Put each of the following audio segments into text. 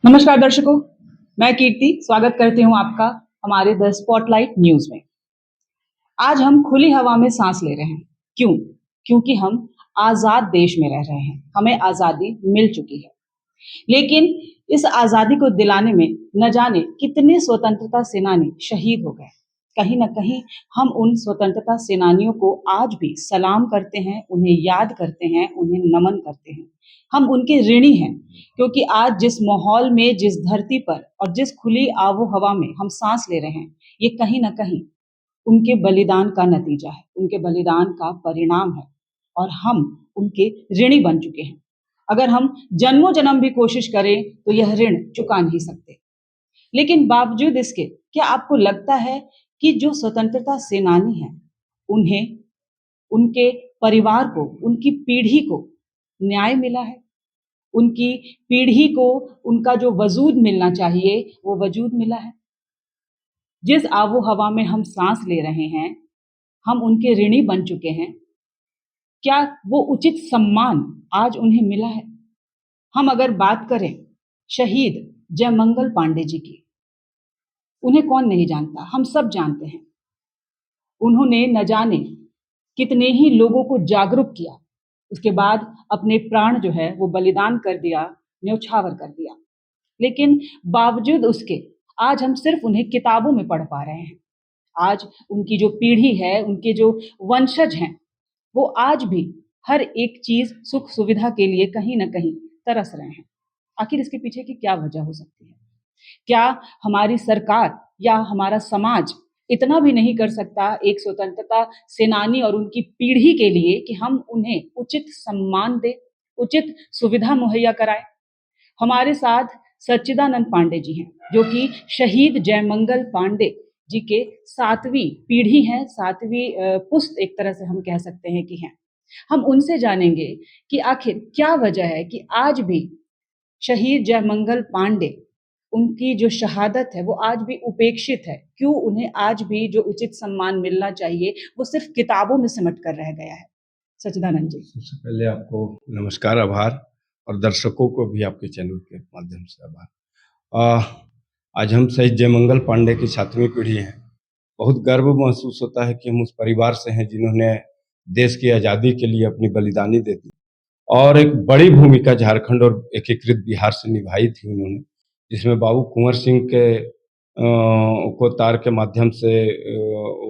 नमस्कार दर्शकों, मैं कीर्ति स्वागत करती हूं आपका हमारे द स्पॉटलाइट न्यूज में। आज हम खुली हवा में सांस ले रहे हैं। क्यों? क्योंकि हम आजाद देश में रह रहे हैं, हमें आजादी मिल चुकी है। लेकिन इस आजादी को दिलाने में न जाने कितने स्वतंत्रता सेनानी शहीद हो गए। कहीं ना कहीं हम उन स्वतंत्रता सेनानियों को आज भी सलाम करते हैं, उन्हें याद करते हैं, उन्हें नमन करते हैं। हम उनके ऋणी हैं, क्योंकि आज जिस माहौल में, जिस धरती पर और जिस खुली आबो हवा में हम सांस ले रहे हैं, ये कहीं ना कहीं उनके बलिदान का नतीजा है, उनके बलिदान का परिणाम है। और हम उनके ऋणी बन चुके हैं। अगर हम जन्मों जन्म भी कोशिश करें तो यह ऋण चुका नहीं सकते। लेकिन बावजूद इसके, क्या आपको लगता है कि जो स्वतंत्रता सेनानी हैं, उन्हें, उनके परिवार को, उनकी पीढ़ी को न्याय मिला है? उनकी पीढ़ी को उनका जो वजूद मिलना चाहिए, वो वजूद मिला है? जिस आबो हवा में हम सांस ले रहे हैं, हम उनके ऋणी बन चुके हैं। क्या वो उचित सम्मान आज उन्हें मिला है? हम अगर बात करें शहीद जयमंगल पांडे जी की, उन्हें कौन नहीं जानता, हम सब जानते हैं। उन्होंने न जाने कितने ही लोगों को जागरूक किया, उसके बाद अपने प्राण जो है वो बलिदान कर दिया, न्यौछावर कर दिया। लेकिन बावजूद उसके आज हम सिर्फ उन्हें किताबों में पढ़ पा रहे हैं। आज उनकी जो पीढ़ी है, उनके जो वंशज हैं, वो आज भी हर एक चीज, सुख सुविधा के लिए कहीं ना कहीं तरस रहे हैं। आखिर इसके पीछे की क्या वजह हो सकती है? क्या हमारी सरकार या हमारा समाज इतना भी नहीं कर सकता एक स्वतंत्रता सेनानी और उनकी पीढ़ी के लिए कि हम उन्हें उचित सम्मान दें, उचित सुविधा मुहैया कराएं? हमारे साथ सच्चिदानंद पांडे जी हैं, जो कि शहीद जयमंगल पांडे जी के सातवीं पीढ़ी हैं, सातवीं पुस्त एक तरह से हम कह सकते हैं कि हैं। हम उनसे जानेंगे कि आखिर क्या वजह है कि आज भी शहीद जयमंगल पांडे, उनकी जो शहादत है वो आज भी उपेक्षित है। क्यों उन्हें आज भी जो उचित सम्मान मिलना चाहिए वो सिर्फ किताबों में सिमट कर रह गया है? सच्चिदानंद जी। सबसे पहले आपको नमस्कार, आभार, और दर्शकों को भी आपके चैनल के माध्यम से आभार। आज हम शहीद जयमंगल पांडे की 7वीं पीढ़ी हैं। बहुत गर्व महसूस होता है कि हम उस परिवार से हैं जिन्होंने देश की आज़ादी के लिए अपनी बलिदानी दे दी, और एक बड़ी भूमिका झारखंड और एकीकृत बिहार से निभाई थी उन्होंने, जिसमें बाबू कुंवर सिंह के को तार के माध्यम से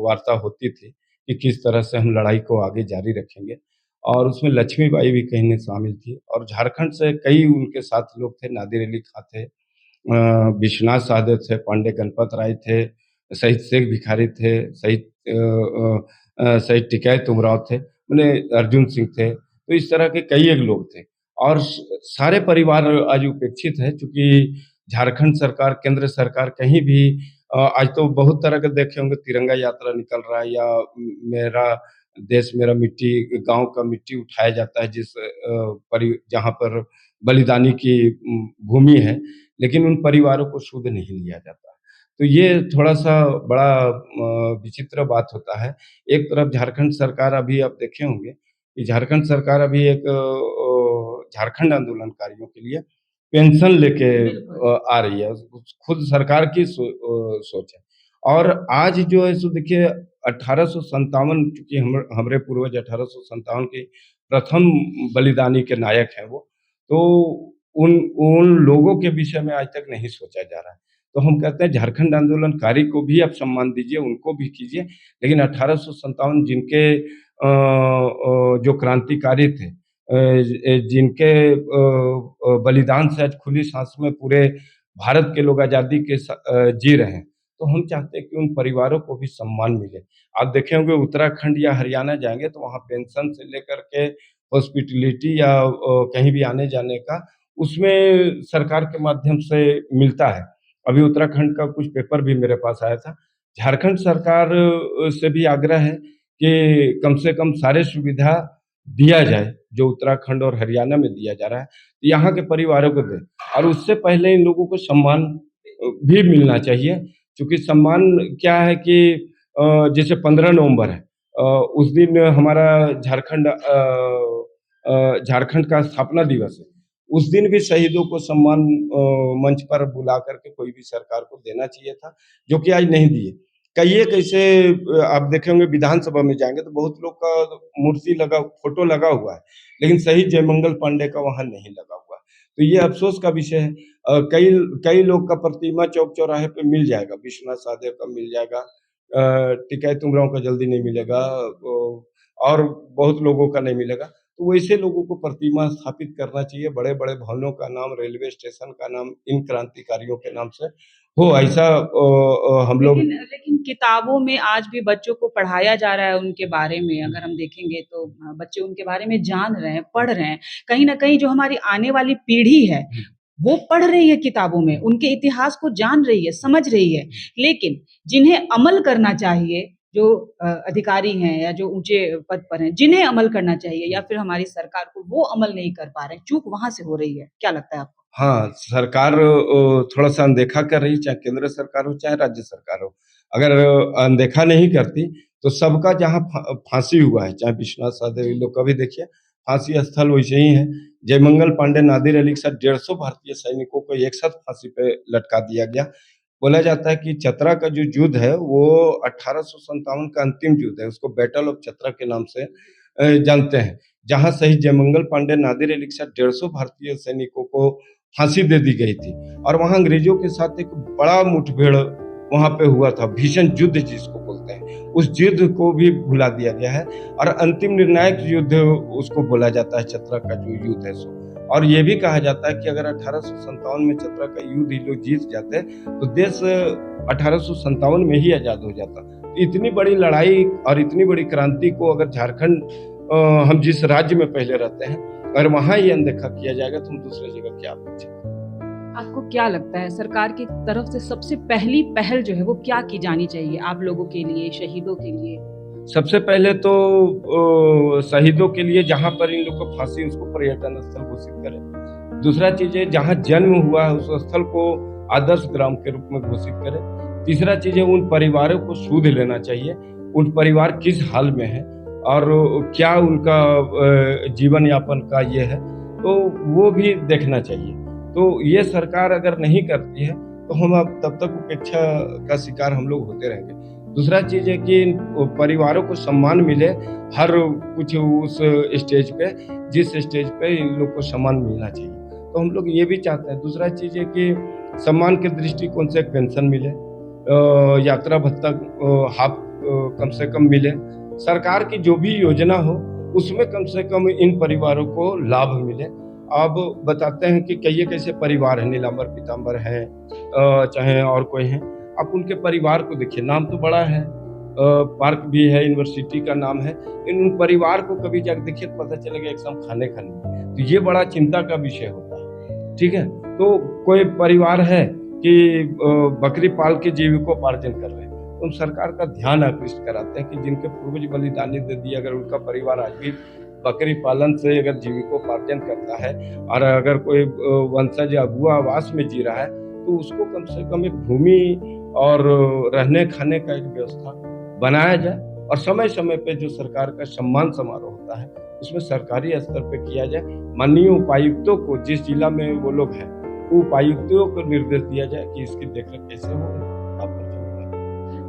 वार्ता होती थी कि किस तरह से हम लड़ाई को आगे जारी रखेंगे, और उसमें लक्ष्मीबाई भी कहीं न शामिल थी, और झारखंड से कई उनके साथ लोग थे। नादिर अली खां थे, विश्वनाथ साहदेव थे, पांडे गणपत राय थे, शहीद शेख भिखारी थे, शहीद टिकैत उमराव थे, माने अर्जुन सिंह थे। तो इस तरह के कई एक लोग थे, और सारे परिवार आज उपेक्षित है, चूँकि झारखंड सरकार, केंद्र सरकार कहीं भी आज तो बहुत तरह के देखे होंगे, तिरंगा यात्रा निकल रहा है, या मेरा देश मेरा मिट्टी, गाँव का मिट्टी उठाया जाता है, जिस जहाँ पर बलिदानी की भूमि है, लेकिन उन परिवारों को शुद्ध नहीं लिया जाता। तो ये थोड़ा-सा बड़ा विचित्र बात होता है। एक तरफ झारखंड सरकार, अभी आप देखे होंगे कि झारखंड सरकार अभी एक झारखंड आंदोलनकारियों के लिए पेंशन लेके आ रही है। खुद सरकार की सोच है। और आज जो है सो देखिए, 1857, चूँकि हमरे पूर्वज 1857 के प्रथम बलिदानी के नायक हैं वो, तो उन उन लोगों के विषय में आज तक नहीं सोचा जा रहा है। तो हम कहते हैं झारखंड आंदोलनकारी को भी आप सम्मान दीजिए, उनको भी कीजिए, लेकिन 1857 जिनके जो क्रांतिकारी थे, जिनके बलिदान से आज खुली साँस में पूरे भारत के लोग आज़ादी के जी रहे हैं, तो हम चाहते हैं कि उन परिवारों को भी सम्मान मिले। आप देखे होंगे उत्तराखंड या हरियाणा जाएँगे तो वहाँ पेंशन से लेकर के हॉस्पिटैलिटी या कहीं भी आने-जाने का, उसमें सरकार के माध्यम से मिलता है। अभी उत्तराखंड का कुछ पेपर भी मेरे पास आया था। झारखंड सरकार से भी आग्रह है कि कम से कम सारे सुविधा दिया जाए, जो उत्तराखंड और हरियाणा में दिया जा रहा है, तो यहाँ के परिवारों को दें, और उससे पहले इन लोगों को सम्मान भी मिलना चाहिए। चूँकि सम्मान क्या है कि जैसे 15 नवंबर है, उस दिन हमारा झारखंड का स्थापना दिवस है। उस दिन भी शहीदों को सम्मान मंच पर बुला करके कोई भी सरकार को देना चाहिए था, जो कि आज नहीं दिए। कई एक ऐसे आप देखेंगे विधानसभा में जाएँगे तो बहुत लोग का मूर्ति लगा फोटो लगा हुआ है, लेकिन शहीद जयमंगल पांडे का वहाँ नहीं लगा हुआ है। तो ये अफ़सोस का विषय है। कई कई लोग का प्रतिमा चौक-चौराहे पे मिल जाएगा, विश्वनाथ साधे का मिल जाएगा, टिकैत उमराव का जल्दी नहीं मिलेगा, और बहुत लोगों का नहीं मिलेगा। तो वैसे लोगों को प्रतिमा स्थापित करना चाहिए, बड़े-बड़े भवनों का नाम, रेलवे स्टेशन का नाम इन क्रांतिकारियों के नाम से हो, ऐसा हम लोग। लेकिन लेकिन किताबों में आज भी बच्चों को पढ़ाया जा रहा है उनके बारे में, अगर हम देखेंगे तो बच्चे उनके बारे में जान रहे हैं, पढ़ रहे हैं। कहीं न कहीं जो हमारी आने वाली पीढ़ी है, वो पढ़ रही है किताबों में, उनके इतिहास को जान रही है, समझ रही है। लेकिन जिन्हें अमल करना चाहिए, जो अधिकारी हैं या जो ऊँचे पद पर हैं, जिन्हें अमल करना चाहिए या फिर हमारी सरकार को, वो अमल नहीं कर पा रहे हैं, चूक वहाँ से हो रही है। क्या लगता है आपको? हाँ, सरकार थोड़ा-सा अनदेखा कर रही है, चाहे केंद्र सरकार हो, चाहे राज्य सरकार हो। अगर अनदेखा नहीं करती, तो सबका जहाँ फांसी हुआ है, चाहे विश्वनाथ साधे इन लोग का भी देखिए, फांसी स्थल वैसे ही है। जयमंगल पांडे, नादिर अली के साथ 150 भारतीय सैनिकों को एक साथ फांसी पे लटका दिया गया। बोला जाता है कि चतरा का जो युद्ध है, वो 1857 का अंतिम युद्ध है, उसको बैटल ऑफ चतरा के नाम से जानते हैं। जहाँ शहीद जयमंगल पांडे, नादिर अली के साथ 150 भारतीय सैनिकों को फांसी दे दी गई थी, और वहाँ अंग्रेजों के साथ एक बड़ा मुठभेड़ वहाँ पे हुआ था, भीषण युद्ध जिसको बोलते हैं। उस युद्ध को भी भुला दिया गया है, और अंतिम निर्णायक युद्ध उसको बोला जाता है, चतरा का जो युद्ध है सो। और ये भी कहा जाता है कि अगर 1857 में चतरा का युद्ध ही लोग जीत जाते, तो देश 1857 में ही आजाद हो जाता। इतनी बड़ी लड़ाई और इतनी बड़ी क्रांति को अगर झारखंड, हम जिस राज्य में पहले रहते हैं, अगर वहाँ ही अनदेखा किया जाएगा, तो हम दूसरी जगह क्या पूछें। आपको क्या लगता है सरकार की तरफ से सबसे पहली पहल जो है वो क्या की जानी चाहिए आप लोगों के लिए, शहीदों के लिए? सबसे पहले तो शहीदों के लिए जहाँ पर इन लोग को फांसी, उसको पर्यटन स्थल घोषित करें। दूसरा चीज़ है, जहाँ जन्म हुआ है उस स्थल को आदर्श ग्राम के रूप में घोषित करें। तीसरा चीज़ है, उन परिवारों को सूद लेना चाहिए, उन परिवार किस हाल में है और क्या उनका जीवन यापन का ये है, तो वो भी देखना चाहिए। तो ये सरकार अगर नहीं करती है, तो हम अब तब तक उपेक्षा का शिकार हम लोग होते रहेंगे। दूसरा चीज़ है कि परिवारों को सम्मान मिले हर कुछ उस स्टेज पे, जिस स्टेज पे इन लोग को सम्मान मिलना चाहिए, तो हम लोग ये भी चाहते हैं। दूसरा चीज़ है कि सम्मान के दृष्टिकोण से एक पेंशन मिले, यात्रा भत्ता हाफ कम से कम मिले, सरकार की जो भी योजना हो उसमें कम से कम इन परिवारों को लाभ मिले। अब बताते हैं कि कई कैसे परिवार हैं, नीलांबर पीतांबर हैं, चाहे और कोई हैं, आप उनके परिवार को देखिए, नाम तो बड़ा है, पार्क भी है, यूनिवर्सिटी का नाम है, उन परिवार को कभी जाकर देखिए तो पता चलेगा एक शाम खाने खाने, तो ये बड़ा चिंता का विषय होता है। ठीक है, तो कोई परिवार है कि बकरी पाल के जीविकोपार्जन कर रहे हैं, तो सरकार का ध्यान आकृष्ट कराते हैं कि जिनके पूर्वज बलिदानी दे दिए, अगर उनका परिवार आज भी बकरी पालन से अगर जीविकोपार्जन करता है और अगर कोई वंशज अगुआ आवास में जी रहा है, तो उसको कम से कम एक भूमि और रहने खाने का एक व्यवस्था बनाया जाए, और समय समय पे जो सरकार का सम्मान समारोह होता है उसमें सरकारी स्तर पे किया जाए। माननीय उपायुक्तों को, जिस जिला में वो लोग हैं, उपायुक्तों को निर्देश दिया जाए कि इसकी देखरेख कैसे हो।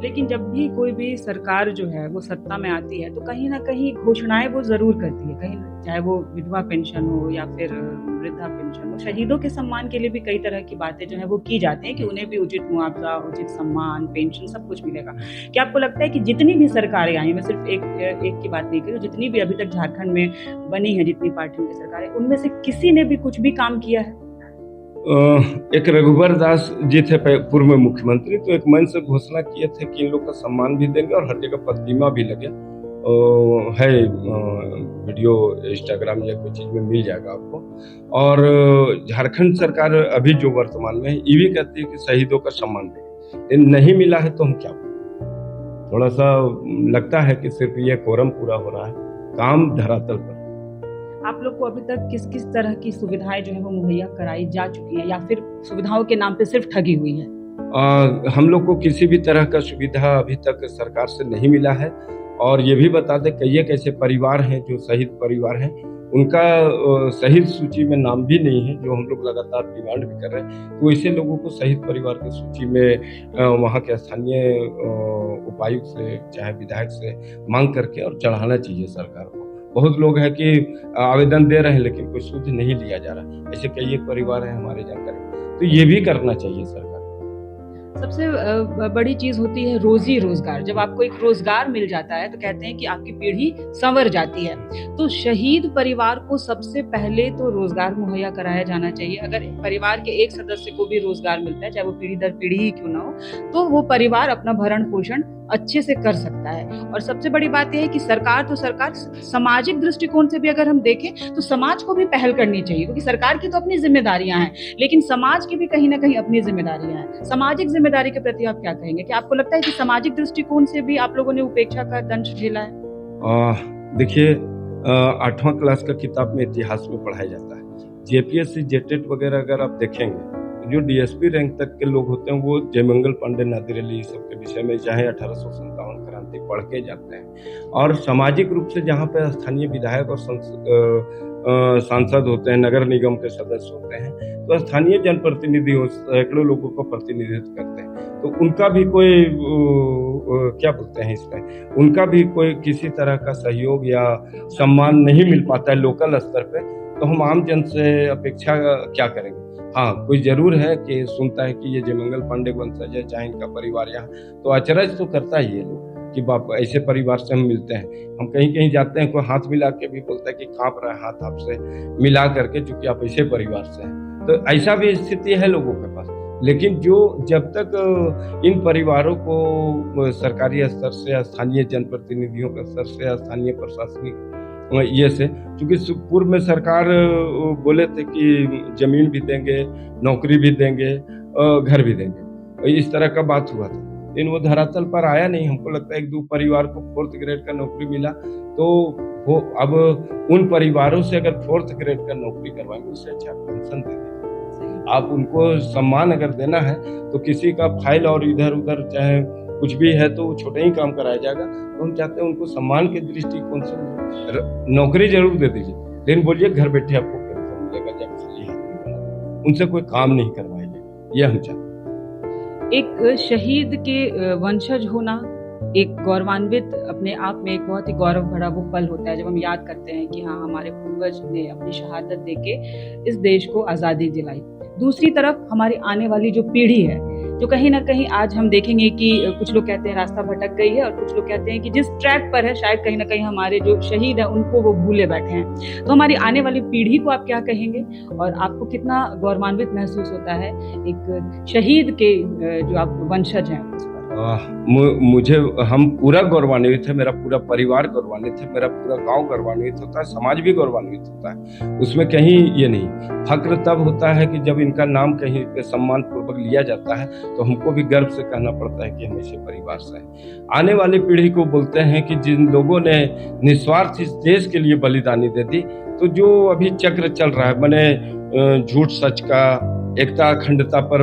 लेकिन जब भी कोई भी सरकार जो है वो सत्ता में आती है, तो कहीं ना कहीं घोषणाएं वो जरूर करती है, कहीं चाहे वो विधवा पेंशन हो या फिर वृद्धा पेंशन हो, शहीदों के सम्मान के लिए भी कई तरह की बातें जो है वो की जाती हैं कि उन्हें भी उचित मुआवजा, उचित सम्मान, पेंशन सब कुछ मिलेगा। क्या आपको लगता है कि जितनी भी सरकारें आई, मैं सिर्फ एक की बात नहीं कर रही हूँ, जितनी भी अभी तक झारखंड में बनी है, जितनी पार्टियों की सरकारें, उनमें से किसी ने भी कुछ भी काम किया है? एक रघुवर दास जी थे पूर्व मुख्यमंत्री, तो एक मंच से घोषणा किए थे कि इन लोग का सम्मान भी देंगे और हर जगह प्रतिमा भी लगे। है वीडियो इंस्टाग्राम या कोई चीज़ में मिल जाएगा आपको। और झारखंड सरकार अभी जो वर्तमान में है, ये भी कहती है कि शहीदों का सम्मान दें, नहीं मिला है तो हम क्या करें। थोड़ा सा लगता है कि सिर्फ ये कोरम पूरा हो रहा है, काम धरातल पर। आप लोग को अभी तक किस किस तरह की सुविधाएं जो है वो मुहैया कराई जा चुकी हैं, या फिर सुविधाओं के नाम पे सिर्फ ठगी हुई है? हम लोग को किसी भी तरह का सुविधा अभी तक सरकार से नहीं मिला है। और ये भी बता दें, कई एक ऐसे परिवार हैं जो शहीद परिवार हैं, उनका शहीद सूची में नाम भी नहीं है, जो हम लोग लगातार डिमांड भी कर रहे हैं। तो ऐसे लोगों को शहीद परिवार की सूची में वहाँ के स्थानीय उपायुक्त से चाहे विधायक से मांग करके और चढ़ाना चाहिए सरकार को। बहुत लोग हैं कि आवेदन दे रहे हैं लेकिन कोई सुध नहीं लिया जा रहा। ऐसे कई एक परिवार हैं हमारे जानकारी में, तो ये भी करना चाहिए सरकार। सबसे बड़ी चीज़ होती है रोज़ी-रोज़गार। जब आपको एक रोज़गार मिल जाता है तो कहते हैं कि आपकी पीढ़ी सँवर जाती है। तो शहीद परिवार को सबसे पहले तो रोज़गार मुहैया कराया जाना चाहिए। अगर परिवार के एक सदस्य को भी रोज़गार मिलता है, चाहे वो पीढ़ी दर पीढ़ी ही क्यों ना हो, तो वो परिवार अपना भरण-पोषण अच्छे से कर सकता है। और सबसे बड़ी बात ये है कि सरकार तो सरकार, सामाजिक दृष्टिकोण से भी अगर हम देखें तो समाज को भी पहल करनी चाहिए, क्योंकि सरकार की तो अपनी ज़िम्मेदारियाँ हैं, लेकिन समाज की भी कहीं न कहीं अपनी ज़िम्मेदारियाँ हैं। सामाजिक ज़िम्मेदारी के प्रति आप क्या कहेंगे? क्या आपको लगता है कि सामाजिक दृष्टिकोण से भी आप लोगों ने उपेक्षा का दंश झेला है? देखिए, 8वां क्लास का किताब में इतिहास में पढ़ाया जाता है। जेपीएससी, जेटेट वगैरह अगर आप देखेंगे, जो डीएसपी रैंक तक के लोग होते हैं वो जयमंगल पांडे, नादिर अली सब के विषय में चाहे 1857 क्रांति पढ़ के जाते हैं। और सामाजिक रूप से जहाँ पे स्थानीय विधायक और सांसद होते हैं, नगर निगम के सदस्य होते हैं, तो स्थानीय जनप्रतिनिधि सैकड़ों लोगों को प्रतिनिधित्व करते हैं। तो उनका भी कोई क्या बोलते हैं इसमें, उनका भी कोई किसी तरह का सहयोग या सम्मान नहीं मिल पाता है लोकल स्तर पे, तो हम आम जन से अपेक्षा क्या करेंगे? हाँ, कोई ज़रूर है कि सुनता है कि ये जयमंगल पांडे वंशज है, चाहे इनका परिवार यहाँ, तो अचरज तो करता ही है लोग कि बाप ऐसे परिवार से हम मिलते हैं। हम कहीं-कहीं जाते हैं, कोई हाथ मिला के भी बोलता है कि काँप रहा है हाथ आपसे मिला करके, चूँकि आप ऐसे परिवार से हैं। तो ऐसा भी स्थिति है लोगों के पास। लेकिन जो जब तक इन परिवारों को सरकारी स्तर से, स्थानीय जनप्रतिनिधियों के स्तर से, स्थानीय प्रशासनिक ये से, चूँकि पूर्व में सरकार बोले थे कि ज़मीन भी देंगे, नौकरी भी देंगे, घर भी देंगे। इस तरह का बात हुआ था। लेकिन वो धरातल पर आया नहीं। हमको लगता है 1-2 परिवार को 4th ग्रेड का नौकरी मिला, तो वो अब उन परिवारों से अगर 4th ग्रेड का नौकरी करवाएँगे, उससे अच्छा पेंशन दे देंगे। आप उनको सम्मान अगर देना है, तो किसी का फाइल और इधर-उधर चाहे कुछ भी है तो छोटे ही काम कराया जाएगा। तो हम चाहते हैं उनको सम्मान के दृष्टिकोण से नौकरी ज़रूर दे दीजिए, लेकिन बोलिए घर बैठे आपको पेंशन मिलेगा, जब खाली हाथ नहीं बना, उनसे कोई काम नहीं करवाइए, ये हम चाहते हैं। एक शहीद के वंशज होना एक गौरवान्वित, अपने आप में एक बहुत ही गौरव भरा वो पल होता है जब हम याद करते हैं कि हाँ, हमारे पूर्वज ने अपनी शहादत देके इस देश को आज़ादी दिलाई। दूसरी तरफ हमारी आने वाली जो पीढ़ी है, जो कहीं न कहीं आज हम देखेंगे कि कुछ लोग कहते हैं रास्ता भटक गई है, और कुछ लोग कहते हैं कि जिस ट्रैक पर है शायद कहीं न कहीं हमारे जो शहीद हैं उनको वो भूले बैठे हैं। तो हमारी आने वाली पीढ़ी को आप क्या कहेंगे, और आपको कितना गौरवान्वित महसूस होता है एक शहीद के जो आप वंशज हैं उस पर? मुझे, हम पूरा गौरवान्वित है, मेरा पूरा परिवार गौरवान्वित है, मेरा पूरा गाँव गौरवान्वित होता है, समाज भी गौरवान्वित होता है। उसमें कहीं ये नहीं। फ़क्र तब होता है कि जब इनका नाम कहीं पे सम्मानपूर्वक लिया जाता है, तो हमको भी गर्व से कहना पड़ता है कि हम ऐसे परिवार से हैं। आने वाली पीढ़ी को बोलते हैं कि जिन लोगों ने निस्वार्थ इस देश के लिए बलिदानी दे दी, तो जो अभी चक्र चल रहा है, माने झूठ सच का, एकता अखंडता पर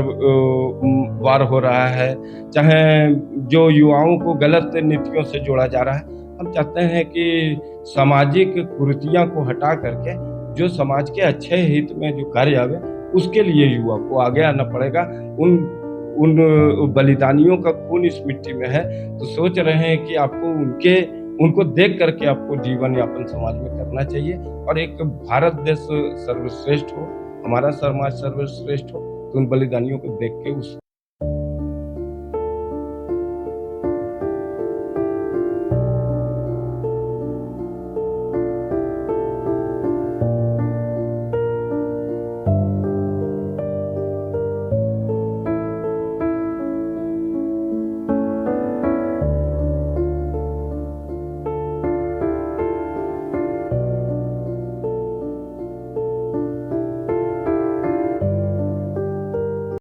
वार हो रहा है, चाहे जो युवाओं को गलत नीतियों से जोड़ा जा रहा है, हम चाहते हैं कि सामाजिक कुरीतियाँ को हटा करके जो समाज के अच्छे हित में जो कार्य आवे, उसके लिए युवा को आगे आना पड़ेगा। उन उन बलिदानियों का खून इस मिट्टी में है, तो सोच रहे हैं कि आपको उनको देख करके आपको जीवन यापन समाज में करना चाहिए, और एक भारत देश सर्वश्रेष्ठ हो, हमारा समाज सर्वश्रेष्ठ हो, तो उन बलिदानियों को देख के उस